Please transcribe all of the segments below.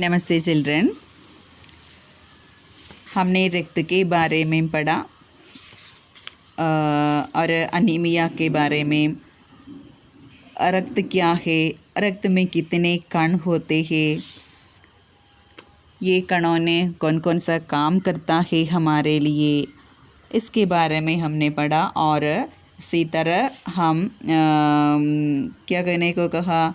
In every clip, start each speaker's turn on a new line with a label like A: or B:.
A: नमस्ते चिल्ड्रन। हमने रक्त के बारे में पढ़ा और अनीमिया के बारे में। रक्त क्या है, रक्त में कितने कण होते हैं, ये कणों ने कौन कौन सा काम करता है हमारे लिए, इसके बारे में हमने पढ़ा। और इसी तरह हम क्या करने को कहा,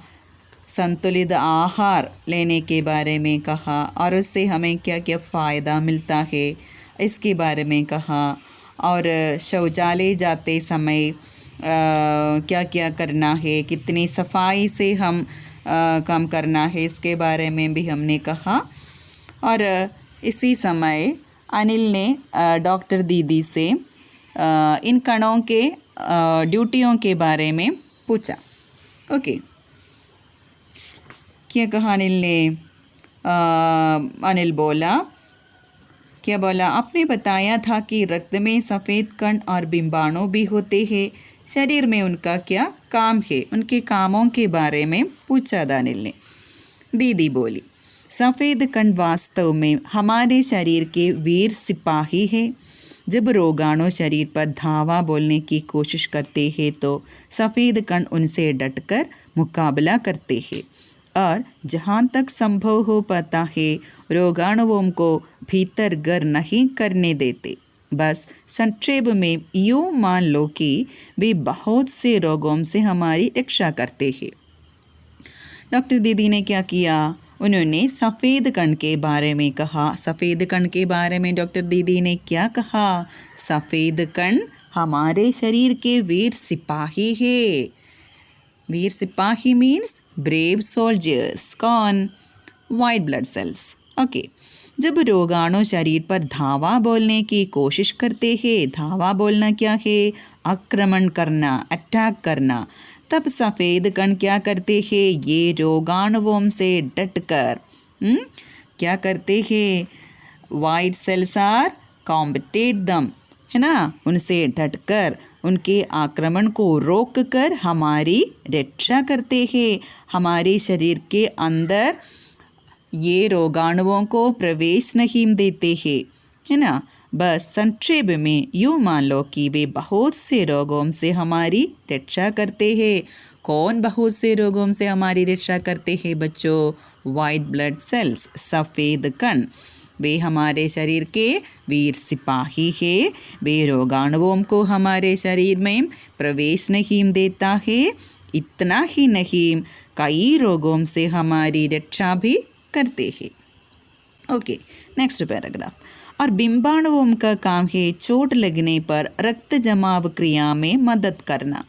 A: संतुलित आहार लेने के बारे में कहा और उससे हमें क्या क्या फ़ायदा मिलता है इसके बारे में कहा। और शौचालय जाते समय क्या क्या करना है, कितनी सफाई से हम काम करना है, इसके बारे में भी हमने कहा। और इसी समय अनिल ने डॉक्टर दीदी से इन कणों के ड्यूटियों के बारे में पूछा। ओके, क्या कहा अनिल ने? अनिल बोला, क्या बोला? आपने बताया था कि रक्त में सफ़ेद कण और बिंबाणु भी होते हैं, शरीर में उनका क्या काम है, उनके कामों के बारे में पूछा था अनिल ने। दीदी बोली, सफ़ेद कण वास्तव में हमारे शरीर के वीर सिपाही है। जब रोगाणु शरीर पर धावा बोलने की कोशिश करते हैं तो सफ़ेद कण उनसे डटकर मुकाबला करते हैं और जहाँ तक संभव हो पाता है रोगाणुओं को भीतर गर नहीं करने देते। बस संक्षेप में यूँ मान लो कि वे बहुत से रोगों से हमारी रक्षा करते हैं। डॉक्टर दीदी ने क्या किया? उन्होंने सफ़ेद कण के बारे में कहा। सफ़ेद कण के बारे में डॉक्टर दीदी ने क्या कहा? सफ़ेद कण हमारे शरीर के वीर सिपाही है। वीर सिपाही मीन्स ब्रेव सोल्जर्स। कौन? White blood cells. ओके, जब रोगाणु शरीर पर धावा बोलने की कोशिश करते हैं, धावा बोलना क्या है? आक्रमण करना, अटैक करना। तब सफ़ेद कण क्या करते हैं? ये रोगाणुओं से डटकर क्या करते हैं? वाइट सेल्स आर कॉम्बेटेड दम, है ना, उनसे डटकर उनके आक्रमण को रोककर हमारी रक्षा करते हैं। हमारे शरीर के अंदर ये रोगाणुओं को प्रवेश नहीं देते हैं, है ना। बस संक्षेप में यूँ मान लो कि वे बहुत से रोगों से हमारी रक्षा करते हैं। कौन बहुत से रोगों से हमारी रक्षा करते हैं बच्चों? वाइट ब्लड सेल्स, सफ़ेद कण। वे हमारे शरीर के वीर सिपाही है। वे रोगाणुओं को हमारे शरीर में प्रवेश नहीं देता है। इतना ही नहीं, कई रोगों से हमारी रक्षा भी करते हैं। Okay, next paragraph. और बिंबाणुओं का काम है चोट लगने पर रक्त जमाव क्रिया में मदद करना।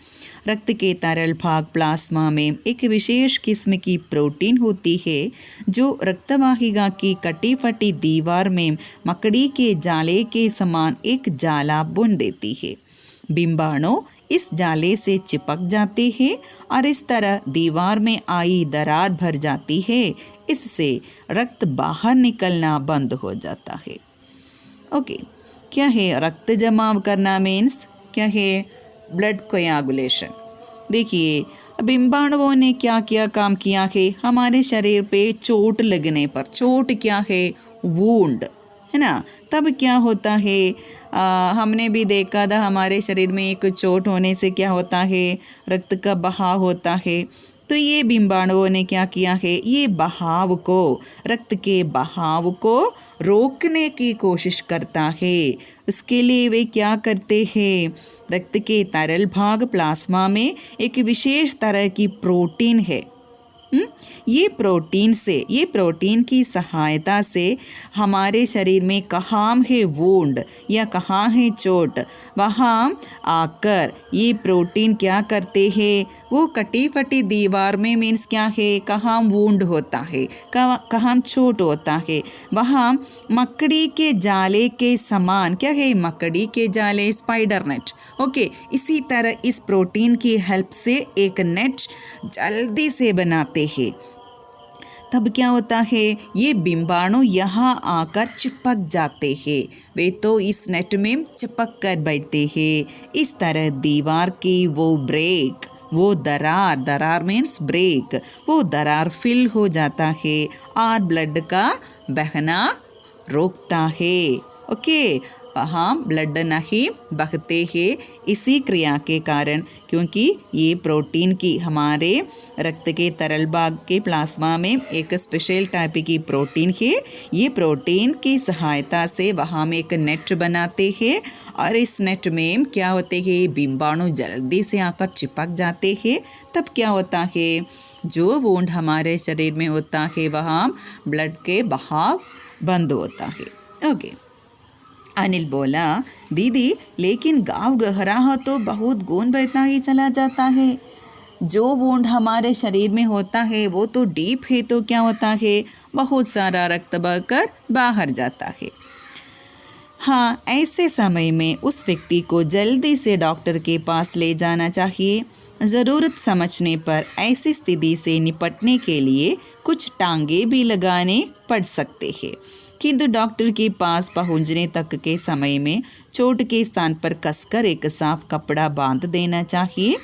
A: रक्त के तरल भाग प्लाज्मा में एक विशेष किस्म की प्रोटीन होती है जो रक्तवाहिका की कटी फटी दीवार में मकड़ी के जाले के समान एक जाला बुन देती है। बिंबाणु इस जाले से चिपक जाते हैं और इस तरह दीवार में आई दरार भर जाती है। इससे रक्त बाहर निकलना बंद हो जाता है। ओके, क्या है रक्त जमाव करना? मीन्स क्या है? ब्लड कोयागुलेशन। देखिए, बिंबाणुओं ने क्या क्या काम किया है हमारे शरीर पे चोट लगने पर। चोट क्या है? वूंड, है ना। तब क्या होता है? हमने भी देखा था हमारे शरीर में एक चोट होने से क्या होता है? रक्त का बहाव होता है। तो ये बिंबाणुओं ने क्या किया है? ये बहाव को, रक्त के बहाव को रोकने की कोशिश करता है। उसके लिए वे क्या करते हैं? रक्त के तरल भाग प्लाज्मा में एक विशेष तरह की प्रोटीन है। ये प्रोटीन की सहायता से हमारे शरीर में कहाँ है वुंड या कहाँ है चोट, वहाँ आकर ये प्रोटीन क्या करते हैं? वो कटी फटी दीवार में मीन्स क्या है? कहाँ वुंड होता है, कहाँ चोट होता है, वहाँ मकड़ी के जाले के समान, क्या है? मकड़ी के जाले, स्पाइडर नेट। ओके, इसी तरह इस प्रोटीन की हेल्प से एक नेट जल्दी से बनाते हैं। तब क्या होता है? ये बिंबाणु यहाँ आकर चिपक जाते हैं। वे तो इस नेट में चिपक कर बैठते हैं। इस तरह दीवार की वो ब्रेक वो दरार, दरार मीन्स ब्रेक, वो दरार फिल हो जाता है और ब्लड का बहना रोकता है। ओके, वहाँ ब्लड नहीं बहते हैं इसी क्रिया के कारण, क्योंकि ये प्रोटीन की हमारे रक्त के तरल भाग के प्लाज्मा में एक स्पेशल टाइप की प्रोटीन है। ये प्रोटीन की सहायता से वहाँ में एक नेट बनाते हैं और इस नेट में क्या होते हैं, बिंबाणु जल्दी से आकर चिपक जाते हैं। तब क्या होता है, जो वुंड हमारे शरीर में होता है वहाँ ब्लड के बहाव बंद होता है। ओके, अनिल बोला, दीदी लेकिन घाव गहरा हो तो बहुत खून बहता ही चला जाता है। जो वुंड हमारे शरीर में होता है वो तो डीप है, तो क्या होता है, बहुत सारा रक्त बहकर बाहर जाता है। हाँ, ऐसे समय में उस व्यक्ति को जल्दी से डॉक्टर के पास ले जाना चाहिए। ज़रूरत समझने पर ऐसी स्थिति से निपटने के लिए कुछ टांगे भी लगाने पड़ सकते हैं, किंतु डॉक्टर के पास पहुंचने तक के समय में चोट के स्थान पर कसकर एक साफ कपड़ा बांध देना चाहिए।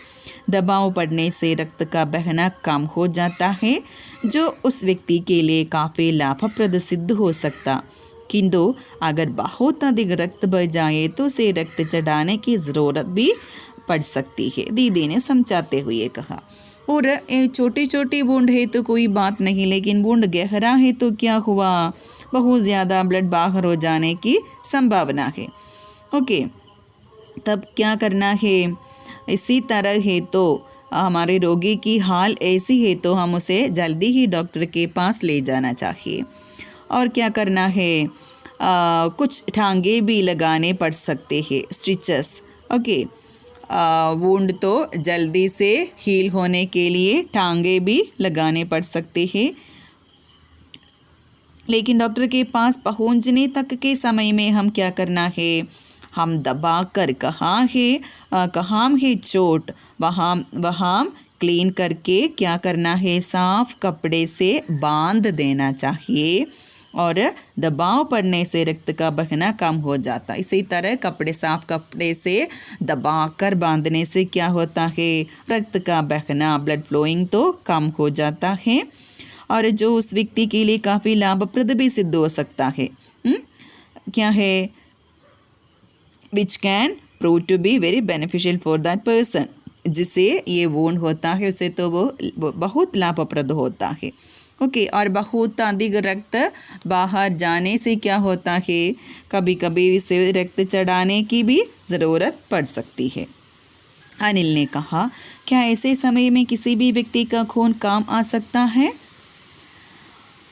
A: दबाव पड़ने से रक्त का बहना कम हो जाता है, जो उस व्यक्ति के लिए काफ़ी लाभप्रद सिद्ध हो सकता। किंतु अगर बहुत अधिक रक्त बह जाए तो उसे रक्त चढ़ाने की ज़रूरत भी पड़ सकती है, दीदी ने समझाते हुए कहा। और छोटी छोटी बूंद है तो कोई बात नहीं, लेकिन बूंद गहरा है तो क्या हुआ, बहुत ज़्यादा ब्लड बाहर हो जाने की संभावना है। ओके, तब क्या करना है, इसी तरह है तो हमारे रोगी की हाल ऐसी है तो हम उसे जल्दी ही डॉक्टर के पास ले जाना चाहिए। और क्या करना है, कुछ टांगे भी लगाने पड़ सकते हैं, स्टिचेस। ओके, वुंड तो जल्दी से हील होने के लिए टांगे भी लगाने पड़ सकते हैं, लेकिन डॉक्टर के पास पहुंचने तक के समय में हम क्या करना है, हम दबा कर कहाँ है चोट, वहाँ क्लीन करके क्या करना है, साफ कपड़े से बांध देना चाहिए और दबाव पड़ने से रक्त का बहना कम हो जाता। इसी तरह साफ कपड़े से दबाकर बांधने से क्या होता है, रक्त का बहना, ब्लड फ्लोइंग तो कम हो जाता है और जो उस व्यक्ति के लिए काफ़ी लाभप्रद भी सिद्ध हो सकता है। क्या है, which can prove to be very beneficial for that person. जिसे ये वुंड होता है उसे तो वो बहुत लाभप्रद होता है। ओके, और बहुत अधिक रक्त बाहर जाने से क्या होता है, कभी कभी इसे रक्त चढ़ाने की भी ज़रूरत पड़ सकती है। अनिल ने कहा, क्या ऐसे समय में किसी भी व्यक्ति का खून काम आ सकता है?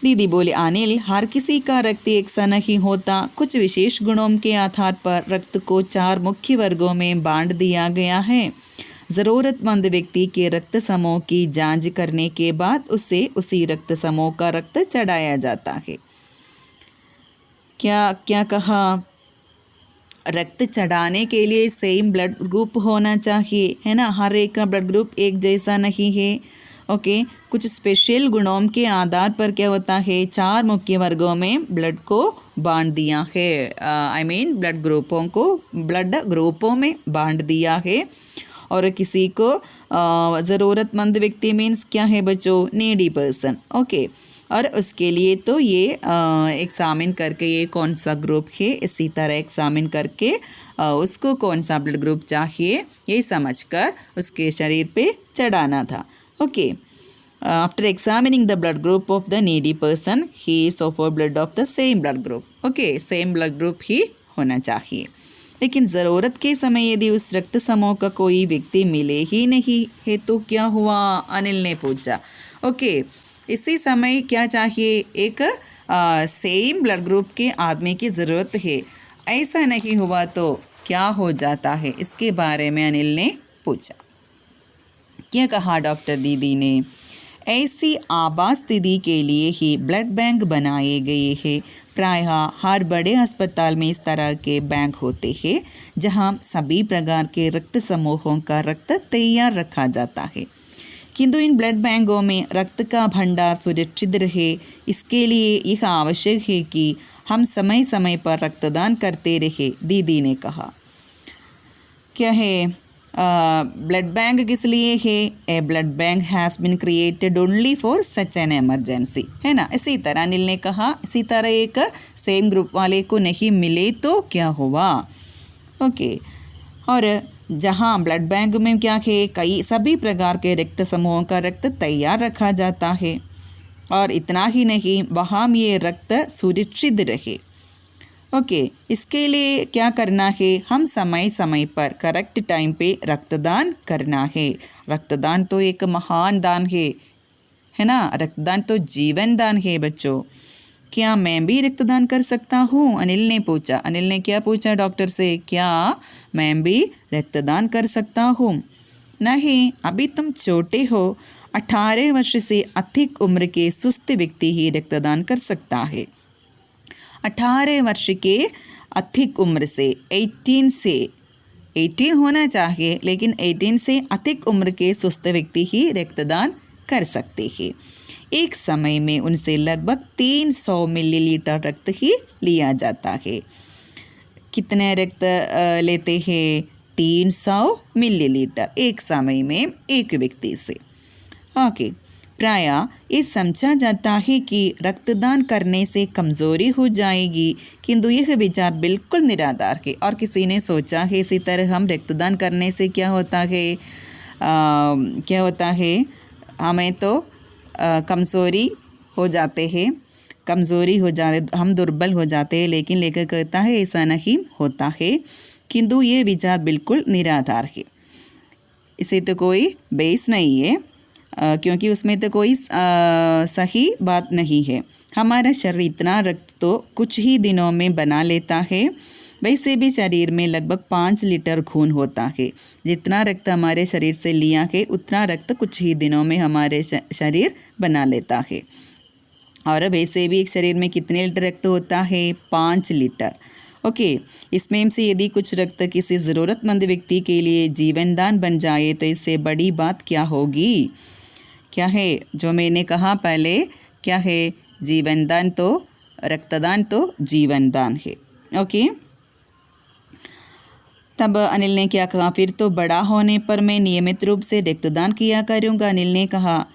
A: दीदी बोले, अनिल, हर किसी का रक्त एक सा नहीं होता। कुछ विशेष गुणों के आधार पर रक्त को 4 मुख्य वर्गों में बांट दिया गया है। ज़रूरतमंद व्यक्ति के रक्त समूह की जांच करने के बाद उसे उसी रक्त समूह का रक्त चढ़ाया जाता है। क्या कहा, रक्त चढ़ाने के लिए सेम ब्लड ग्रुप होना चाहिए, है ना। हर एक का ब्लड ग्रुप एक जैसा नहीं है। ओके, कुछ स्पेशल गुणों के आधार पर क्या होता है, 4 मुख्य वर्गों में ब्लड को बांट दिया है। ब्लड ग्रुपों में बांट दिया है। और किसी को ज़रूरतमंद व्यक्ति मीन्स क्या है बच्चों, नीडी पर्सन। ओके, और उसके लिए तो ये एग्जामिन करके ये कौन सा ग्रुप है, इसी तरह एग्जामिन करके उसको कौन सा ब्लड ग्रुप चाहिए ये समझकर उसके शरीर पे चढ़ाना था। Okay, after examining the blood group of the needy person he is offered blood of the same blood group. Okay, same blood group ही होना चाहिए। लेकिन ज़रूरत के समय यदि उस रक्त समूह का कोई व्यक्ति मिले ही नहीं है तो क्या हुआ, अनिल ने पूछा। ओके, इसी समय क्या चाहिए, एक सेम ब्लड ग्रुप के आदमी की ज़रूरत है। ऐसा नहीं हुआ तो क्या हो जाता है, इसके बारे में अनिल ने पूछा। क्या कहा डॉक्टर दीदी ने, ऐसी आपात स्थिति के लिए ही ब्लड बैंक बनाए गए हैं। प्रायः हर बड़े अस्पताल में इस तरह के बैंक होते हैं जहां सभी प्रकार के रक्त समूहों का रक्त तैयार रखा जाता है। किंतु इन ब्लड बैंकों में रक्त का भंडार सुरक्षित रहे, इसके लिए यह आवश्यक है कि हम समय समय पर रक्तदान करते रहे, दीदी ने कहा। क्या है, ब्लड बैंक किस लिए है? A blood bank has been created only for such an emergency, है ना। इसी तरह अनिल ने कहा, इसी तरह एक सेम ग्रुप वाले को नहीं मिले तो क्या हुआ? ओके। और जहाँ ब्लड बैंक में क्या है, कई सभी प्रकार के रक्त समूहों का रक्त तैयार रखा जाता है, और इतना ही नहीं, वहाँ ये रक्त सुरक्षित रहे। ओके, इसके लिए क्या करना है? हम समय समय पर करेक्ट टाइम पे रक्तदान करना है। रक्तदान तो एक महान दान है ना। रक्तदान तो जीवन दान है बच्चों। क्या मैं भी रक्तदान कर सकता हूँ? अनिल ने पूछा। अनिल ने क्या पूछा डॉक्टर से? क्या मैं भी रक्तदान कर सकता हूँ? नहीं, अभी तुम छोटे हो। 18 वर्ष से अधिक उम्र के सुस्त व्यक्ति ही रक्तदान कर सकता है। 18 वर्ष के अधिक उम्र से 18 होना चाहिए, लेकिन 18 से अधिक उम्र के सुस्त व्यक्ति ही रक्तदान कर सकते हैं। एक समय में उनसे लगभग 300 मिलीलीटर रक्त ही लिया जाता है। कितने रक्त लेते हैं? 300 मिलीलीटर एक समय में एक व्यक्ति से। ओके, प्रायः ये समझा जाता है कि रक्तदान करने से कमज़ोरी हो जाएगी, किंतु यह विचार बिल्कुल निराधार है। और किसी ने सोचा है इसी तरह हम रक्तदान करने से क्या होता है, हमें तो कमज़ोरी हो जाते हैं, हम दुर्बल हो जाते हैं। लेकिन लेखक कहता है ऐसा नहीं होता है, किंतु ये विचार बिल्कुल निराधार है। इसे तो कोई बेस नहीं है, क्योंकि उसमें तो कोई सही बात नहीं है। हमारा शरीर इतना रक्त तो कुछ ही दिनों में बना लेता है। वैसे भी शरीर में लगभग 5 लीटर खून होता है। जितना रक्त हमारे शरीर से लिया है, उतना रक्त कुछ ही दिनों में हमारे शरीर बना लेता है। और वैसे भी एक शरीर में कितने लीटर रक्त होता है? 5 लीटर। ओके, इसमें से यदि कुछ रक्त किसी ज़रूरतमंद व्यक्ति के लिए जीवन दान बन जाए तो इससे बड़ी बात क्या होगी? क्या है जो मैंने कहा पहले? क्या है? जीवन दान तो, रक्तदान तो जीवन दान है। ओके, तब अनिल ने क्या कहा? फिर तो बड़ा होने पर मैं नियमित रूप से रक्तदान किया करूँगा। अनिल ने कहा,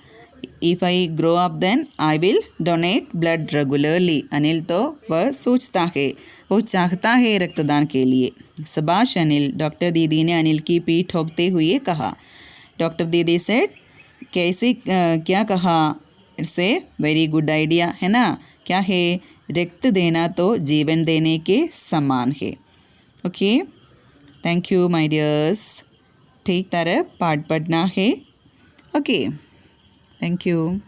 A: if I grow up then I will donate blood regularly. Anil तो वह सोचता है, वो चाहता है रक्तदान के लिए। शाबाश अनिल, डॉक्टर दीदी ने अनिल की पीठ ठोकते हुए कहा। डॉक्टर दीदी सेड, कैसे क्या कहा? It's a very good idea, है ना। क्या है? रक्त देना तो जीवन देने के समान है। Okay, thank you my dears. ठीक तरह पाठ पढ़ना है। Okay, thank you.